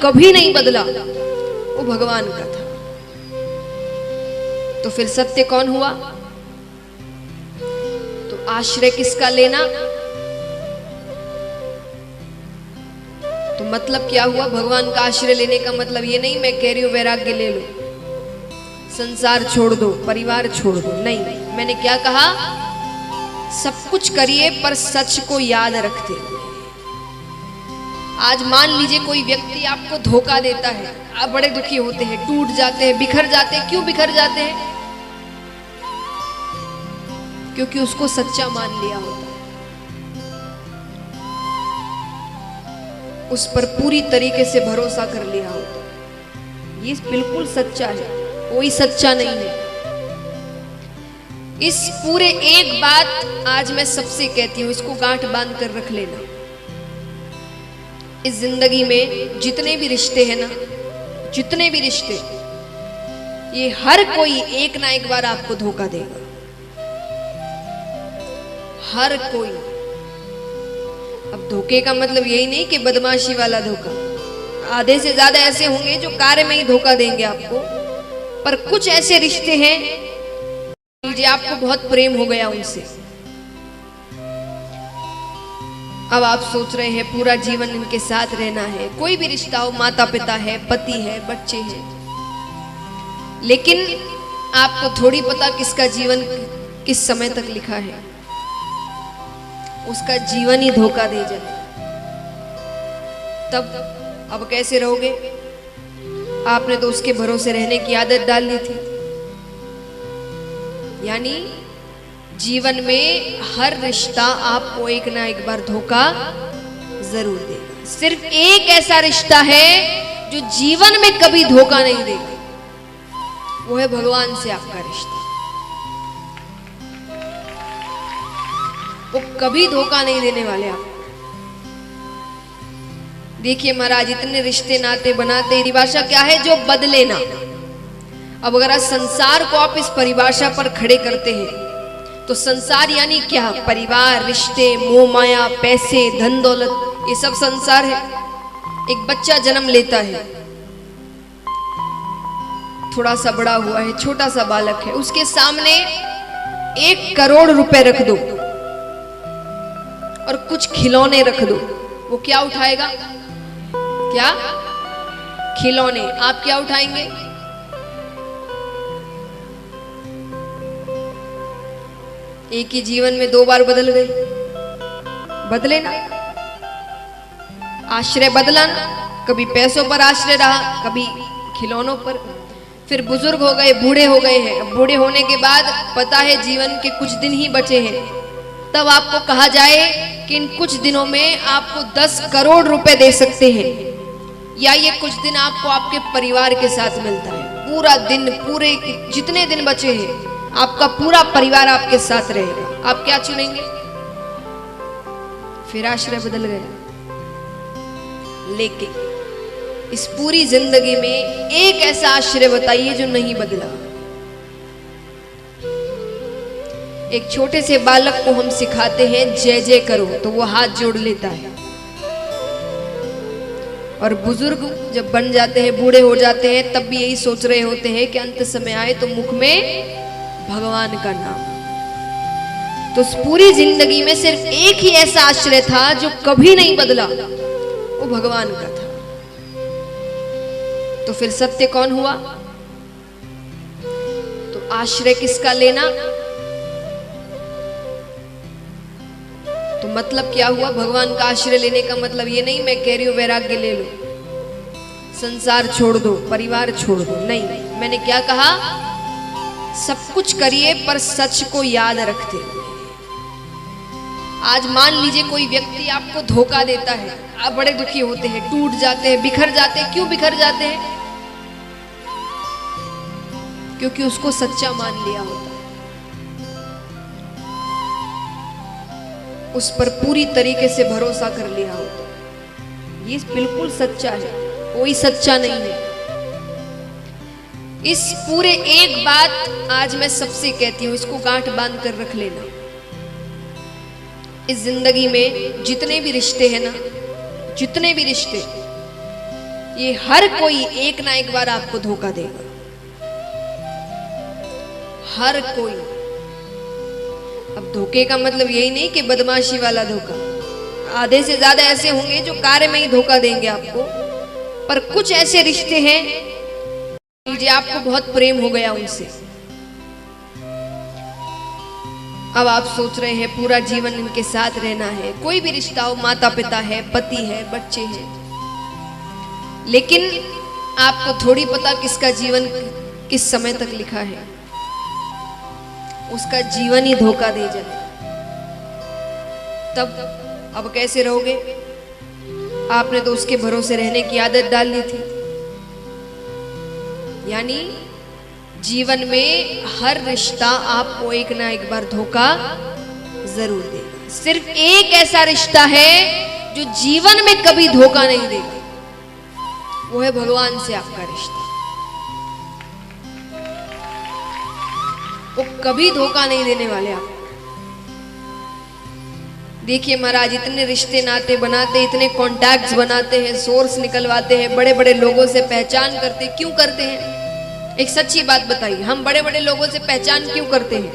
कभी नहीं बदला वो भगवान का था। तो फिर सत्य कौन हुआ? तो आश्रय किसका लेना? तो मतलब क्या हुआ? भगवान का आश्रय लेने का मतलब ये नहीं मैं कह रही हूं वैराग्य ले लो, संसार छोड़ दो, परिवार छोड़ दो, नहीं। मैंने क्या कहा? सब कुछ करिए पर सच को याद रखते हुए। आज मान लीजिए कोई व्यक्ति आपको धोखा देता है, आप बड़े दुखी होते हैं, टूट जाते हैं, बिखर जाते हैं। क्यों बिखर जाते हैं? क्योंकि उसको सच्चा मान लिया होता है, उस पर पूरी तरीके से भरोसा कर लिया होता है। ये बिल्कुल सच्चा है, कोई सच्चा नहीं है। इस पूरे एक बात आज मैं सबसे कहती हूं, इसको गांठ बांध कर रख लेना। इस जिंदगी में जितने भी रिश्ते हैं ना, जितने भी रिश्ते, ये हर कोई एक ना एक बार आपको धोखा देगा, हर कोई। अब धोखे का मतलब यही नहीं कि बदमाशी वाला धोखा, आधे से ज्यादा ऐसे होंगे जो कार्य में ही धोखा देंगे आपको। पर कुछ ऐसे रिश्ते हैं, लीजिए आपको बहुत प्रेम हो गया उनसे, अब आप सोच रहे हैं पूरा जीवन इनके साथ रहना है। कोई भी रिश्ता हो, माता पिता है, पति है, बच्चे हैं, लेकिन आपको थोड़ी पता किसका जीवन किस समय तक लिखा है। उसका जीवन ही धोखा दे जाए तब अब कैसे रहोगे? आपने तो उसके भरोसे रहने की आदत डाल ली थी। यानी जीवन में हर रिश्ता आपको एक ना एक बार धोखा जरूर देगा। सिर्फ एक ऐसा रिश्ता है जो जीवन में कभी धोखा नहीं देगा, वो है भगवान से आपका रिश्ता। वो कभी धोखा नहीं देने वाले आपको। देखिए महाराज, इतने रिश्ते नाते बनाते, परिभाषा क्या है? जो बदले ना। अब अगर संसार को आप इस परिभाषा पर खड़े करते हैं तो संसार यानी क्या? परिवार, रिश्ते, मोह माया, पैसे, धन दौलत, ये सब संसार है। एक बच्चा जन्म लेता है, थोड़ा सा बड़ा हुआ है, छोटा सा बालक है, उसके सामने 1 करोड़ रुपए रख दो और कुछ खिलौने रख दो, वो क्या उठाएगा? क्या? खिलौने। आप क्या उठाएंगे? एक ही जीवन में 2 बार बदल गई, बदले ना। आश्रय बदला ना, कभी पैसों पर आश्रय रहा, कभी खिलौनों पर। फिर बुजुर्ग हो गए, बूढ़े हो गए हैं। बूढ़े होने के बाद पता है जीवन के कुछ दिन ही बचे हैं, तब आपको कहा जाए कि इन कुछ दिनों में आपको 10 करोड़ रुपए दे सकते हैं, या ये कुछ दिन आपको आपके परिवार के साथ मिलता है। पूरा दिन, पूरे जितने दिन बचे हैं, आपका पूरा परिवार आपके साथ रहेगा। आप क्या चुनेंगे? फिर आश्रय बदल गया। लेकिन इस पूरी जिंदगी में एक ऐसा आश्रय बताइए जो नहीं बदला। एक छोटे से बालक को हम सिखाते हैं जय जय करो, तो वो हाथ जोड़ लेता है। और बुजुर्ग जब बन जाते हैं, बूढ़े हो जाते हैं, तब भी यही सोच रहे होते हैं कि अंत समय आए तो मुख में भगवान का नाम। तो उस पूरी जिंदगी में सिर्फ एक ही ऐसा आश्रय था जो कभी नहीं बदला, वो भगवान का था। तो फिर सत्य कौन हुआ? तो आश्रय किसका लेना? तो मतलब क्या हुआ? भगवान का आश्रय लेने का मतलब ये नहीं मैं कह रही हूं वैराग्य ले लो, संसार छोड़ दो, परिवार छोड़ दो, नहीं। मैंने क्या कहा? सब कुछ करिए पर सच को याद रखते हुए। आज मान लीजिए कोई व्यक्ति आपको धोखा देता है, आप बड़े दुखी होते हैं, टूट जाते हैं, बिखर जाते हैं। क्यों बिखर जाते हैं? क्योंकि उसको सच्चा मान लिया होता है, उस पर पूरी तरीके से भरोसा कर लिया होता है। ये बिल्कुल सच्चा है, कोई सच्चा नहीं है। इस पूरे एक बात आज मैं सबसे कहती हूं, इसको गांठ बांध कर रख लेना। इस जिंदगी में जितने भी रिश्ते हैं ना, जितने भी रिश्ते, ये हर कोई एक ना एक बार आपको धोखा देगा, हर कोई। अब धोखे का मतलब यही नहीं कि बदमाशी वाला धोखा, आधे से ज्यादा ऐसे होंगे जो कार्य में ही धोखा देंगे आपको, पर कुछ ऐसे रिश्ते हैं जो आपको बहुत प्रेम हो गया उनसे, अब आप सोच रहे हैं पूरा जीवन इनके साथ रहना है। कोई भी रिश्ता हो, माता पिता है, पति है, बच्चे हैं, लेकिन आपको थोड़ी पता किसका जीवन किस समय तक लिखा है, उसका जीवन ही धोखा दे जाए, तब अब कैसे रहोगे? आपने तो उसके भरोसे रहने की आदत डाल ली थी। यानी जीवन में हर रिश्ता आपको एक ना एक बार धोखा जरूर देगा। सिर्फ एक ऐसा रिश्ता है जो जीवन में कभी धोखा नहीं देगा, वो है भगवान से आपका रिश्ता। वो कभी धोखा नहीं देने वाले आपको। देखिए महाराज, इतने रिश्ते नाते बनाते, इतने कॉन्टैक्ट्स बनाते हैं, सोर्स निकलवाते हैं, बड़े बड़े लोगों से पहचान करते, क्यों करते हैं? एक सच्ची बात बताइए, हम बड़े बड़े लोगों से पहचान क्यों करते हैं?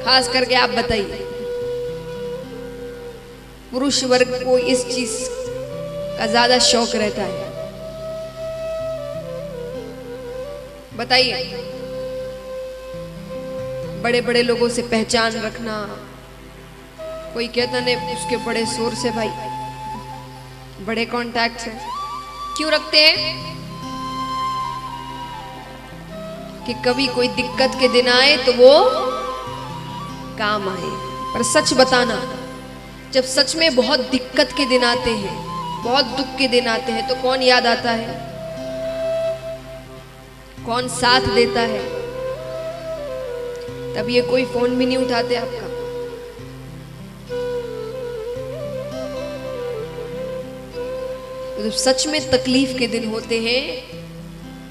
खास करके आप बताइए। पुरुष वर्ग को इस चीज का ज्यादा शौक रहता है, बताइए। बड़े बड़े लोगों से पहचान रखना, कोई कहता नहीं उसके बड़े सोर्स है भाई, बड़े कॉन्टैक्ट्स हैं। क्यों रखते हैं? कि कभी कोई दिक्कत के दिन आए तो वो काम आए। पर सच बताना, जब सच में बहुत दिक्कत के दिन आते हैं, बहुत दुख के दिन आते हैं, तो कौन याद आता है? कौन साथ देता है? तब ये कोई फोन भी नहीं उठाते आपका। जब सच में तकलीफ के दिन होते हैं,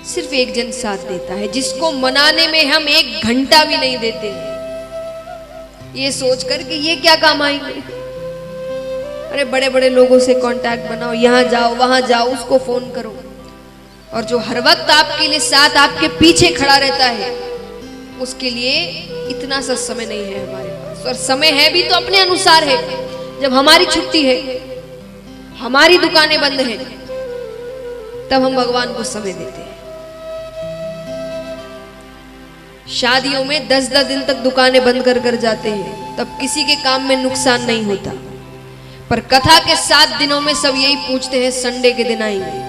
सिर्फ एक जन साथ देता है, जिसको मनाने में हम 1 घंटा भी नहीं देते, ये सोचकर कि ये क्या काम आएंगे। अरे बड़े बड़े लोगों से कांटेक्ट बनाओ, यहां जाओ वहां जाओ, उसको फोन करो, और जो हर वक्त आपके लिए साथ आपके पीछे खड़ा रहता है, उसके लिए इतना सा समय नहीं है हमारे पास। और समय है भीとअपने अनुसार है। जब हमारी छुट्टी है, हमारी दुकानें बंद हैं, तब हम भगवान को समय देते हैं। शादियों में 10-10 दिन तक दुकानें बंद कर जाते हैं, तब किसी के काम में नुकसान नहीं होता। पर कथा के 7 दिनों में सब यही पूछते हैं, संडे के दिन आएंगे।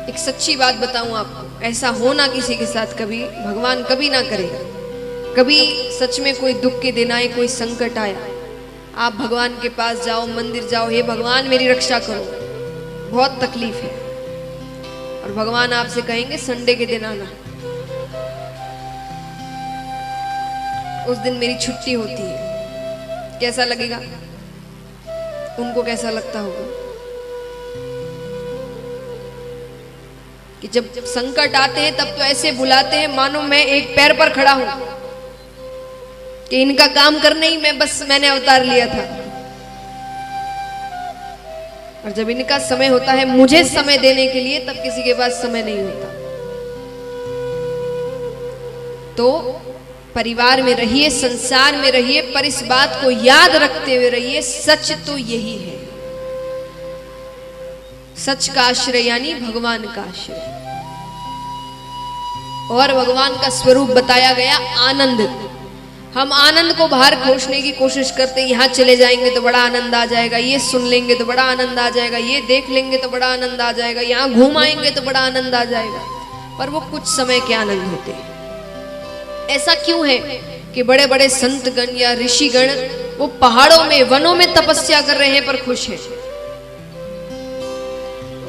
एक सच्ची बात बताऊं आपको, ऐसा होना किसी के साथ कभी, भगवान कभी ना करे। कभी सच में कोई दुख के दिन आए, कोई संकट आया, आप भगवान के पास जाओ, मंदिर जाओ, हे भगवान मेरी रक्षा करो, बहुत तकलीफ है, और भगवान आपसे कहेंगे संडे के दिन आना, उस दिन मेरी छुट्टी होती है। कैसा लगेगा? उनको कैसा लगता होगा कि जब संकट आते हैं तब तो ऐसे बुलाते हैं मानो मैं एक पैर पर खड़ा हूं, कि इनका काम करने ही मैंने अवतार लिया था। और जब इनका समय होता है मुझे समय देने के लिए, तब किसी के पास समय नहीं होता। तो परिवार में रहिए, संसार में रहिए, पर इस बात को याद रखते हुए रहिए, सच तो यही है। सच का आश्रय यानी भगवान का आश्रय, और भगवान का स्वरूप बताया गया आनंद। हम आनंद को बाहर खोजने की कोशिश करते, यहाँ चले जाएंगे तो बड़ा आनंद आ जाएगा, ये सुन लेंगे तो बड़ा आनंद आ जाएगा, ये देख लेंगे तो बड़ा आनंद आ जाएगा, यहाँ घूम आएंगे तो बड़ा आनंद आ जाएगा। पर वो कुछ समय के आनंद होते हैं। ऐसा क्यों है कि बड़े बड़े संतगण या ऋषिगण वो पहाड़ों में, वनों में तपस्या कर रहे हैं पर खुश हैं?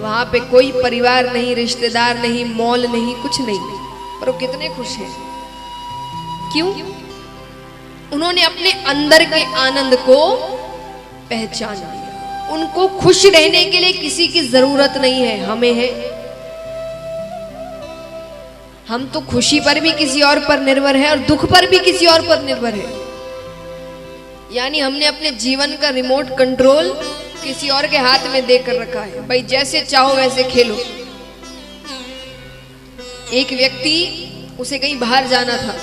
वहां पे कोई परिवार नहीं, रिश्तेदार नहीं, मॉल नहीं, कुछ नहीं, पर वो कितने खुश हैं। क्यों? उन्होंने अपने अंदर के आनंद को पहचान लिया। उनको खुश रहने के लिए किसी की जरूरत नहीं है, हमें है। हम तो खुशी पर भी किसी और पर निर्भर है, और दुख पर भी किसी और पर निर्भर है। यानी हमने अपने जीवन का रिमोट कंट्रोल किसी और के हाथ में देकर रखा है। भाई जैसे चाहो वैसे खेलो। एक व्यक्ति, उसे कहीं बाहर जाना था,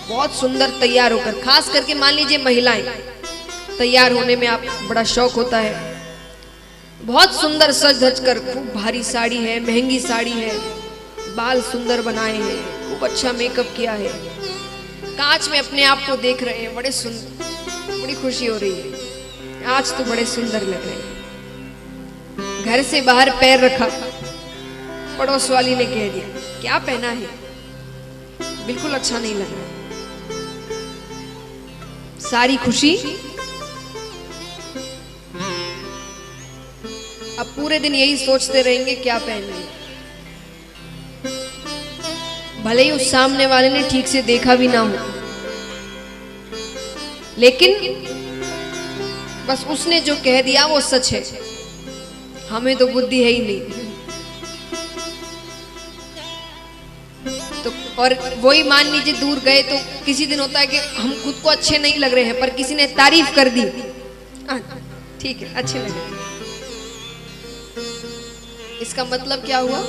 बहुत सुंदर तैयार होकर, खास करके मान लीजिए महिलाएं, तैयार होने में आप बड़ा शौक होता है, बहुत सुंदर सज धज कर, खूब भारी साड़ी है, महंगी साड़ी है, बाल सुंदर बनाए हैं, खूब अच्छा मेकअप किया है, कांच में अपने आप को देख रहे हैं, बड़े सुंदर, बड़ी खुशी हो रही है, आज तो बड़े सुंदर लग रहे हैं। घर से बाहर पैर रखा, पड़ोस वाली ने कह दिया क्या पहना है, बिल्कुल अच्छा नहीं लग रहा। सारी खुशी अब पूरे दिन यही सोचते रहेंगे क्या पहने। भले ही उस सामने वाले ने ठीक से देखा भी ना हो, लेकिन बस उसने जो कह दिया वो सच है, हमें तो बुद्धि है ही नहीं। तो और वही मान लीजिए दूर गए तो किसी दिन होता है कि हम खुद को अच्छे नहीं लग रहे हैं, पर किसी ने तारीफ कर दी, ठीक है अच्छे लग रहे हैं। इसका मतलब क्या हुआ,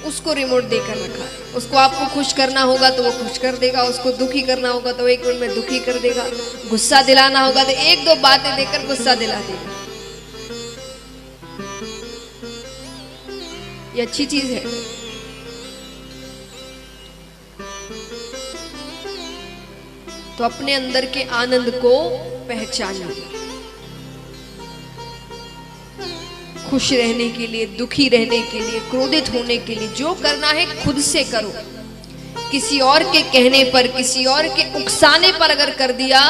उसको रिमोट देकर रखा है। उसको आपको खुश करना होगा तो वो खुश कर देगा, उसको दुखी करना होगा तो एक मिनट में दुखी कर देगा, गुस्सा दिलाना होगा तो एक दो बातें देकर गुस्सा दिला देगा। ये अच्छी चीज है। तो अपने अंदर के आनंद को पहचानिए। खुश रहने के लिए, दुखी रहने के लिए, क्रोधित होने के लिए जो करना है खुद से करो। किसी और के कहने पर, किसी और के उकसाने पर अगर कर दिया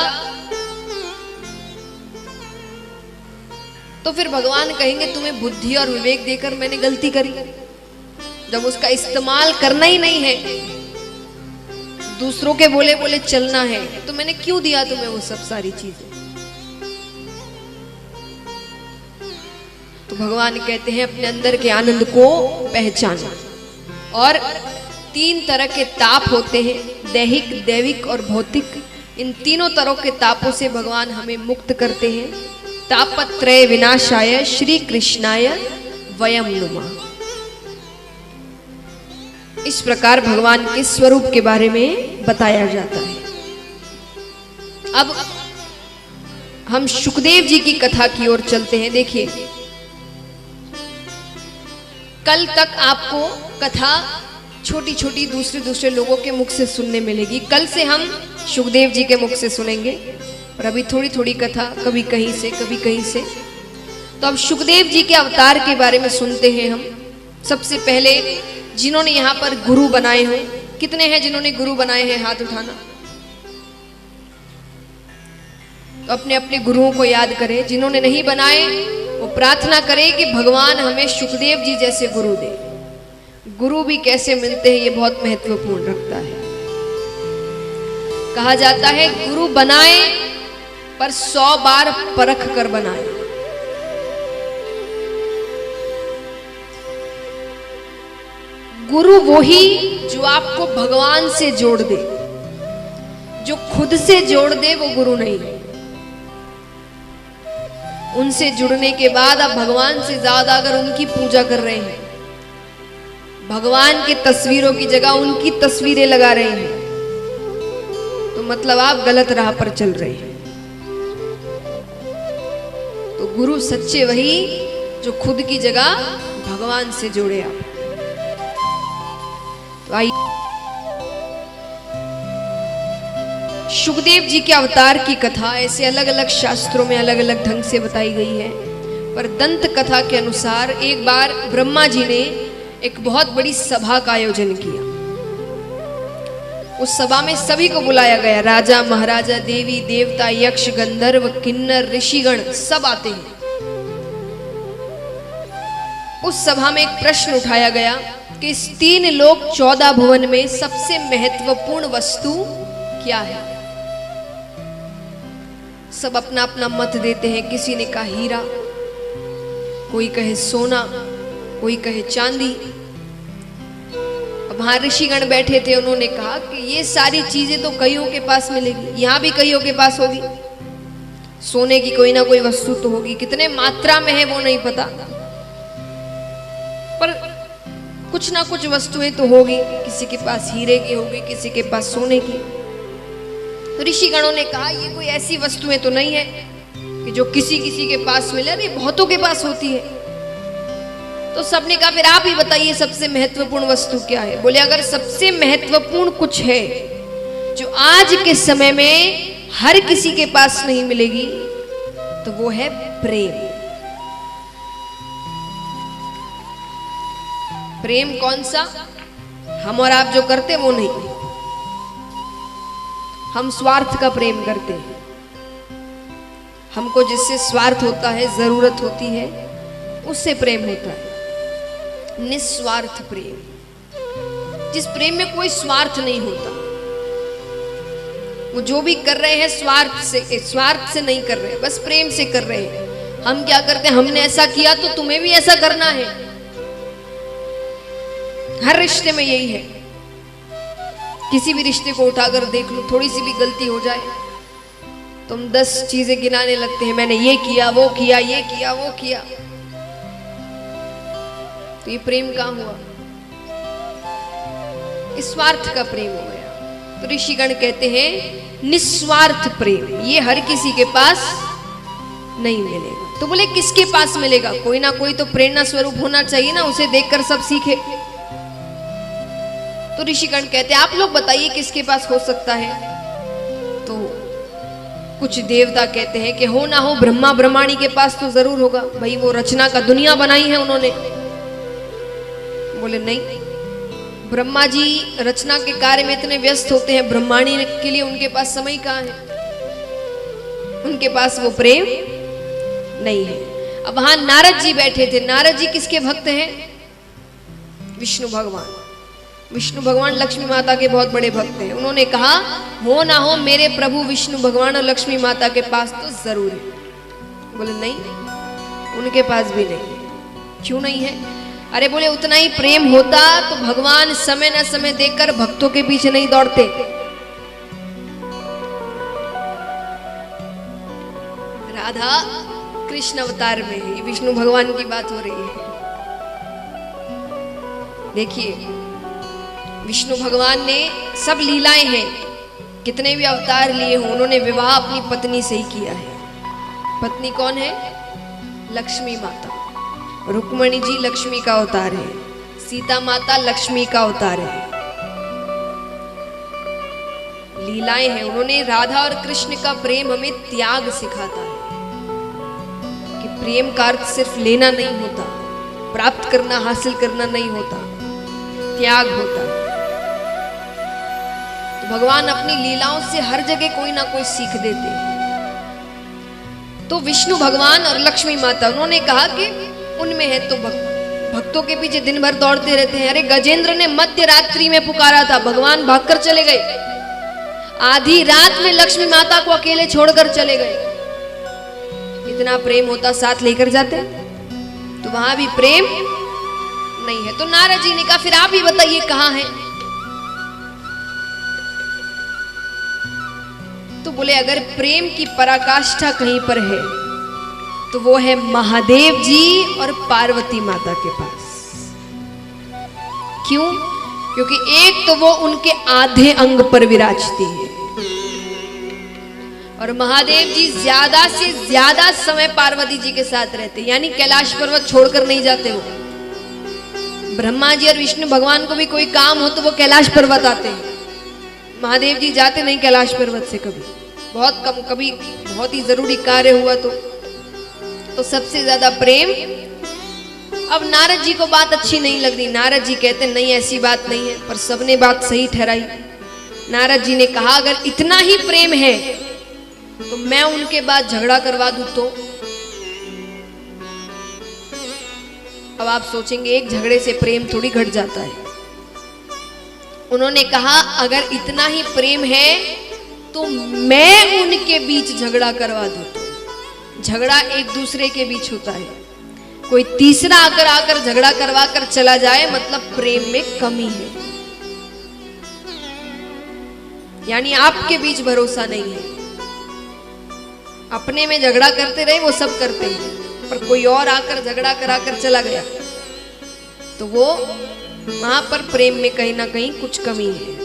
तो फिर भगवान कहेंगे तुम्हें बुद्धि और विवेक देकर मैंने गलती करी। जब उसका इस्तेमाल करना ही नहीं है, दूसरों के बोले बोले चलना है, तो मैंने क्यों दिया तुम्हें वो सब सारी चीजें। तो भगवान कहते हैं अपने अंदर के आनंद को पहचानो। और 3 तरह के ताप होते हैं, दैहिक, दैविक और भौतिक। इन तीनों तरह के तापों से भगवान हमें मुक्त करते हैं। तापत्रय विनाशाय श्री कृष्णाय वयम नुमा। इस प्रकार भगवान के स्वरूप के बारे में बताया जाता है। अब हम शुकदेव जी की कथा की ओर चलते हैं। देखिए, कल तक आपको कथा छोटी छोटी दूसरे लोगों के मुख से सुनने मिलेगी। कल से हम शुकदेव जी के मुख से सुनेंगे, और अभी थोड़ी थोड़ी कथा कभी कहीं से कभी कहीं से। तो अब शुकदेव जी के अवतार के बारे में सुनते हैं हम। सबसे पहले जिन्होंने यहाँ पर गुरु बनाए हैं, कितने हैं जिन्होंने गुरु बनाए हैं, हाथ उठाना। तो अपने अपने गुरुओं को याद करें। जिन्होंने नहीं बनाए वो प्रार्थना करें कि भगवान हमें शुकदेव जी जैसे गुरु दे। गुरु भी कैसे मिलते हैं ये बहुत महत्वपूर्ण रखता है। कहा जाता है गुरु बनाए पर 100 बार परख कर बनाए। गुरु वही जो आपको भगवान से जोड़ दे। जो खुद से जोड़ दे वो गुरु नहीं है। उनसे जुड़ने के बाद आप भगवान से ज्यादा अगर उनकी पूजा कर रहे हैं, भगवान की तस्वीरों की जगह उनकी तस्वीरें लगा रहे हैं, तो मतलब आप गलत राह पर चल रहे हैं। तो गुरु सच्चे वही जो खुद की जगह भगवान से जोड़े आप। तो आइए शुकदेव जी के अवतार की कथा ऐसे अलग अलग शास्त्रों में अलग अलग ढंग से बताई गई है। पर दंत कथा के अनुसार एक बार ब्रह्मा जी ने एक बहुत बड़ी सभा का आयोजन किया। उस सभा में सभी को बुलाया गया, राजा महाराजा, देवी देवता, यक्ष, गंधर्व, किन्नर, ऋषिगण सब आते हैं। उस सभा में एक प्रश्न उठाया गया कि इस 3 लोक 14 भुवन में सबसे महत्वपूर्ण वस्तु क्या है। सब अपना अपना मत देते हैं। किसी ने कहा हीरा, कोई कहे सोना, कोई कहे चांदी। अब वहां ऋषिगण बैठे थे, उन्होंने कहा कि ये सारी चीजें तो कईयों के पास मिलेगी, यहां भी कईयों के पास होगी, सोने की कोई ना कोई वस्तु तो होगी, कितने मात्रा में है वो नहीं पता, पर कुछ ना कुछ वस्तुएं तो होगी, किसी के पास हीरे की होगी, किसी के पास सोने की। तो ऋषिगणों ने कहा ये कोई ऐसी वस्तुएं तो नहीं है कि जो किसी किसी के पास मिले, अरे बहुतों के पास होती है। तो सबने कहा फिर आप ही बताइए सबसे महत्वपूर्ण वस्तु क्या है। बोले अगर सबसे महत्वपूर्ण कुछ है जो आज के समय में हर किसी के पास नहीं मिलेगी तो वो है प्रेम। प्रेम कौन सा? हम और आप जो करते वो नहीं, हम स्वार्थ का प्रेम करते हैं। हमको जिससे स्वार्थ होता है, जरूरत होती है, उससे प्रेम होता है। निस्वार्थ प्रेम, जिस प्रेम में कोई स्वार्थ नहीं होता, वो जो भी कर रहे हैं स्वार्थ से नहीं कर रहे, बस प्रेम से कर रहे हैं। हम क्या करते हैं, हमने ऐसा किया तो तुम्हें भी ऐसा करना है। हर रिश्ते में यही है। किसी भी रिश्ते को उठाकर देख लो, थोड़ी सी भी गलती हो जाए तुम 10 चीजें गिनाने लगते हैं, मैंने ये किया, वो किया, ये किया, वो किया। तो ये प्रेम कहां हुआ? स्वार्थ का प्रेम हो गया। तो ऋषिगण कहते हैं निस्वार्थ प्रेम ये हर किसी के पास नहीं मिलेगा। तो बोले किसके पास मिलेगा? कोई ना कोई तो प्रेरणा स्वरूप होना चाहिए ना, उसे देखकर सब सीखे। तो ऋषिगण कहते हैं आप लोग बताइए किसके पास हो सकता है। तो कुछ देवता कहते हैं कि हो ना हो ब्रह्मा ब्रह्माणी के पास तो जरूर होगा, भाई वो रचना का दुनिया बनाई है उन्होंने। बोले नहीं, ब्रह्मा जी रचना के कार्य में इतने व्यस्त होते हैं, ब्रह्माणी के लिए उनके पास समय कहाँ है, उनके पास वो प्रेम नहीं है। अब वहां नारद जी बैठे थे। नारद जी किसके भक्त हैं? विष्णु भगवान। विष्णु भगवान लक्ष्मी माता के बहुत बड़े भक्त हैं। उन्होंने कहा हो ना हो मेरे प्रभु विष्णु भगवान और लक्ष्मी माता के पास तो जरूर है। बोले नहीं, उनके पास भी नहीं है। क्यों नहीं है? अरे बोले उतना ही प्रेम होता तो भगवान समय न समय देखकर भक्तों के पीछे नहीं दौड़ते। राधा कृष्ण अवतार में है, विष्णु भगवान की बात हो रही है। देखिए विष्णु भगवान ने सब लीलाएं हैं, कितने भी अवतार लिए हों, उन्होंने विवाह अपनी पत्नी से ही किया है। पत्नी कौन है? लक्ष्मी माता। रुक्मणी जी लक्ष्मी का अवतार है, सीता माता लक्ष्मी का अवतार है। लीलाएं हैं। उन्होंने राधा और कृष्ण का प्रेम हमें त्याग सिखाता है कि प्रेम का अर्थ सिर्फ लेना नहीं होता, प्राप्त करना, हासिल करना नहीं होता, त्याग होता है। तो भगवान अपनी लीलाओं से हर जगह कोई ना कोई सीख देते हैं। तो विष्णु भगवान और लक्ष्मी माता, उन्होंने कहा कि उनमें है तो भक्तों के पीछे दिन भर दौड़ते रहते हैं। अरे गजेंद्र ने मध्य रात्रि में पुकारा था, भगवान भागकर चले गए। आधी रात में लक्ष्मी माता को अकेले छोड़कर चले गए। इतना प्रेम होता साथ लेकर जाते, तो वहां भी प्रेम नहीं है। तो नारद जी ने कहा फिर आप ही बताइए कहां है। तो बोले अगर प्रेम की पराकाष्ठा कहीं पर है तो वो है महादेव जी और पार्वती माता के पास। क्यों? क्योंकि एक तो वो उनके आधे अंग पर विराजती है और महादेव जी ज्यादा से ज्यादा समय पार्वती जी के साथ रहते, यानी कैलाश पर्वत छोड़कर नहीं जाते वो। ब्रह्मा जी और विष्णु भगवान को भी कोई काम हो तो वो कैलाश पर्वत आते हैं, महादेव जी जाते नहीं कैलाश पर्वत से कभी, बहुत कम, कभी बहुत ही जरूरी कार्य हुआ तो सबसे ज्यादा प्रेम। अब नारद जी को बात अच्छी नहीं लग रही। नारद जी कहते नहीं ऐसी बात नहीं है, पर सबने बात सही ठहराई। नारद जी ने कहा अगर इतना ही प्रेम है तो मैं उनके बाद झगड़ा करवा दूं तो। अब आप सोचेंगे एक झगड़े से प्रेम थोड़ी घट जाता है। उन्होंने कहा अगर इतना ही प्रेम है तो मैं उनके बीच झगड़ा करवा दूं तो। झगड़ा एक दूसरे के बीच होता है, कोई तीसरा आकर झगड़ा करवा कर चला जाए मतलब प्रेम में कमी है। यानी आपके बीच भरोसा नहीं है। अपने में झगड़ा करते रहे, वो सब करते हैं, पर कोई और आकर झगड़ा कराकर चला गया तो वो वहां पर प्रेम में कहीं ना कहीं कुछ कमी है।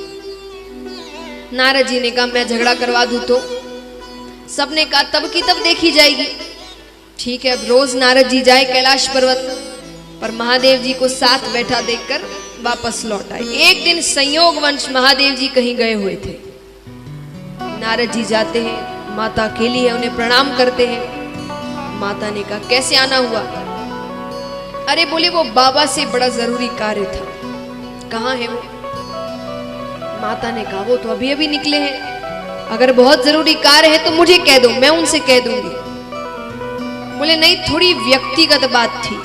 नारद जी ने कहा मैं झगड़ा करवा दूं तो? सबने कहा तब की तब देखी जाएगी। ठीक है, अब रोज नारद जी जाए कैलाश पर्वत पर, महादेव जी को साथ बैठा देखकर वापस लौट आए। एक दिन संयोगवंश महादेव जी कहीं गए हुए थे। नारद जी जाते हैं, माता अकेली है, उन्हें प्रणाम करते हैं। माता ने कहा कैसे आना हुआ? अरे बोले वो बाबा से बड़ा जरूरी कार्य था। कहाँ है वो? माता ने कहा वो तो अभी अभी निकले हैं। अगर बहुत जरूरी कार्य है तो मुझे कह दो, मैं उनसे कह दूंगी। बोले नहीं, थोड़ी व्यक्तिगत बात थी।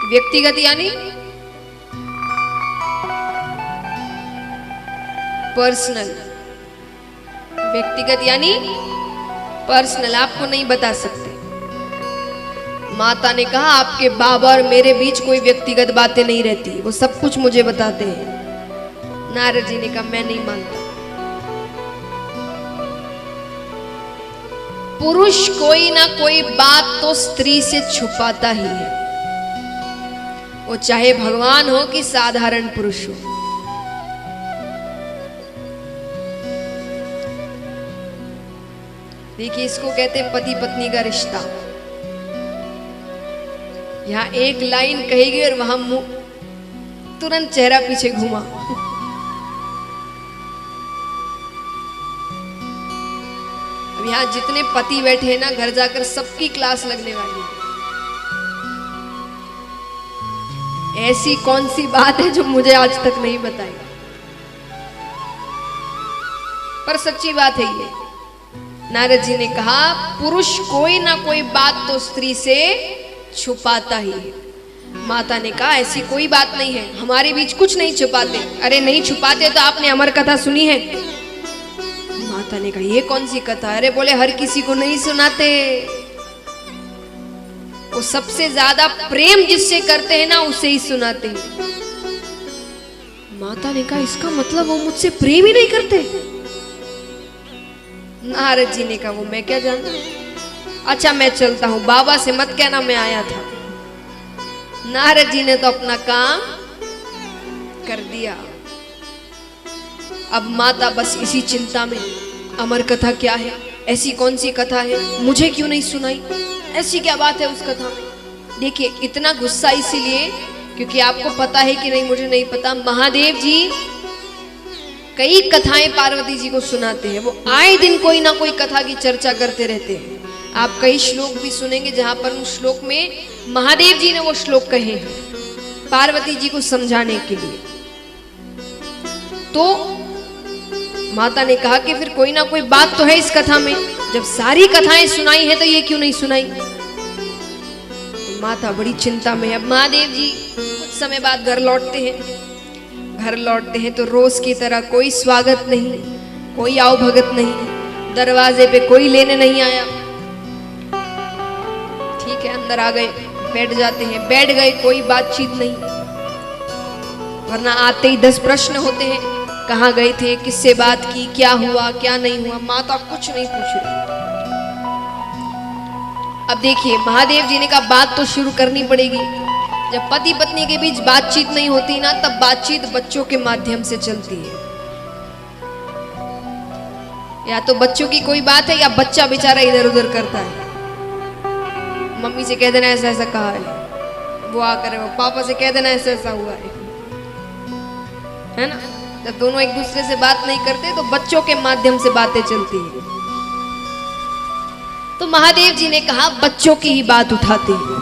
व्यक्तिगत यानी पर्सनल। व्यक्तिगत यानी पर्सनल, आपको नहीं बता सकते। माता ने कहा आपके बाबा और मेरे बीच कोई व्यक्तिगत बातें नहीं रहती, वो सब कुछ मुझे बताते हैं। नारद जी ने कहा मैं नहीं मानता। पुरुष कोई ना कोई बात तो स्त्री से छुपाता ही है, वो चाहे भगवान हो कि साधारण पुरुष हो। देखिए, इसको कहते हैं पति पत्नी का रिश्ता। यहां एक लाइन कहेगी और वहां मुंह तुरंत चेहरा पीछे घुमा। अब यहां जितने पति बैठे हैं ना, घर जाकर सबकी क्लास लगने वाली है। ऐसी कौन सी बात है जो मुझे आज तक नहीं बताई? पर सच्ची बात है ये। नारद जी ने कहा पुरुष कोई ना कोई बात तो स्त्री से छुपाता ही है। माता ने कहा ऐसी कोई बात नहीं है, हमारे बीच कुछ नहीं छुपाते। अरे नहीं छुपाते तो आपने अमर कथा सुनी है? माता ने कहा ये कौन सी कथा? अरे बोले हर किसी को नहीं सुनाते, वो सबसे ज्यादा प्रेम जिससे करते हैं ना उसे ही सुनाते हैं। माता ने कहा इसका मतलब वो मुझसे प्रेम ही नहीं करते? नारद जी ने कहा वो मैं क्या जानता हूं। अच्छा मैं चलता हूं, बाबा से मत कहना मैं आया था। नारद जी ने तो अपना काम कर दिया। अब माता बस इसी चिंता में, अमर कथा क्या है? ऐसी कौन सी कथा है? मुझे क्यों नहीं सुनाई? ऐसी क्या बात है उस कथा में? देखिए इतना गुस्सा इसीलिए क्योंकि आपको पता है कि नहीं मुझे नहीं पता, महादेव जी कई कथाएं पार्वती जी को सुनाते हैं। वो आए दिन कोई ना कोई कथा की चर्चा करते रहते हैं। आप कई श्लोक भी सुनेंगे जहां पर उन श्लोक में महादेव जी ने वो श्लोक कहे हैं पार्वती जी को समझाने के लिए। तो माता ने कहा कि फिर कोई ना कोई बात तो है इस कथा में, जब सारी कथाएं सुनाई है तो ये क्यों नहीं सुनाई? तो माता बड़ी चिंता में। अब महादेव जी कुछ समय बाद घर लौटते हैं। घर लौटते हैं तो रोज की तरह कोई स्वागत नहीं, कोई आओ भगत नहीं, दरवाजे पे कोई लेने नहीं आया। ठीक है, अंदर आ गए, बैठ जाते हैं। बैठ गए, कोई बातचीत नहीं, वरना आते ही 10 प्रश्न होते हैं। कहाँ गए थे, किससे बात की, क्या हुआ क्या नहीं हुआ, माता कुछ नहीं पूछ रही। अब देखिए महादेव जी ने कहा बात तो शुरू करनी पड़ेगी। जब पति पत्नी के बीच बातचीत नहीं होती ना, तब बातचीत बच्चों के माध्यम से चलती है। या तो बच्चों की कोई बात है या बच्चा बेचारा इधर उधर करता है। मम्मी से कह देना ऐसा ऐसा कहा है, वो आकर वो पापा से कह देना ऐसा ऐसा हुआ है ना। जब दोनों एक दूसरे से बात नहीं करते तो बच्चों के माध्यम से बातें चलती है। तो महादेव जी ने कहा बच्चों की ही बात उठाते हैं।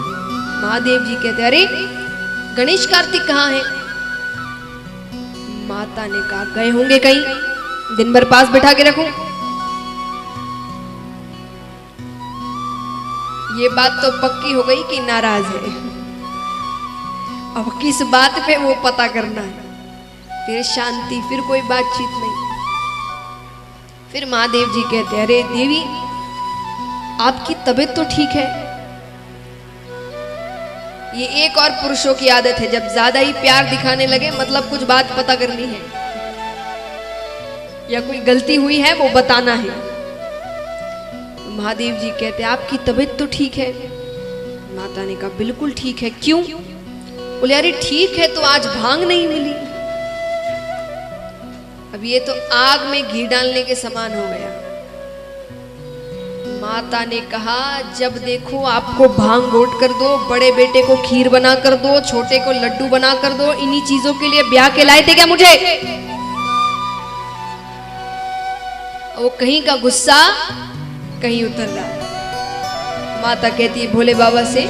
महादेव जी कहते अरे गणेश कार्तिक कहाँ है? माता ने कहा गए होंगे कहीं, दिन भर पास बैठा के रखूं? ये बात तो पक्की हो गई कि नाराज है। अब किस बात पे वो पता करना है। फिर शांति, फिर कोई बातचीत नहीं। फिर महादेव जी कहते अरे देवी आपकी तबीयत तो ठीक है? ये एक और पुरुषों की आदत है, जब ज्यादा ही प्यार दिखाने लगे मतलब कुछ बात पता करनी है। या कोई गलती हुई है वो बताना है। महादेव जी कहते आपकी तबीयत तो ठीक है? माता ने कहा बिल्कुल ठीक है। क्यों? बोले अरे ठीक है तो आज भांग नहीं मिली। अब ये तो आग में घी डालने के समान हो गया। माता ने कहा जब देखो आपको भांग घोट कर दो, बड़े बेटे को खीर बना कर दो, छोटे को लड्डू बना कर दो, इन्हीं चीजों के लिए ब्याह के लाए थे क्या मुझे? वो कहीं का गुस्सा कहीं उतर रहा। माता कहती है भोले बाबा से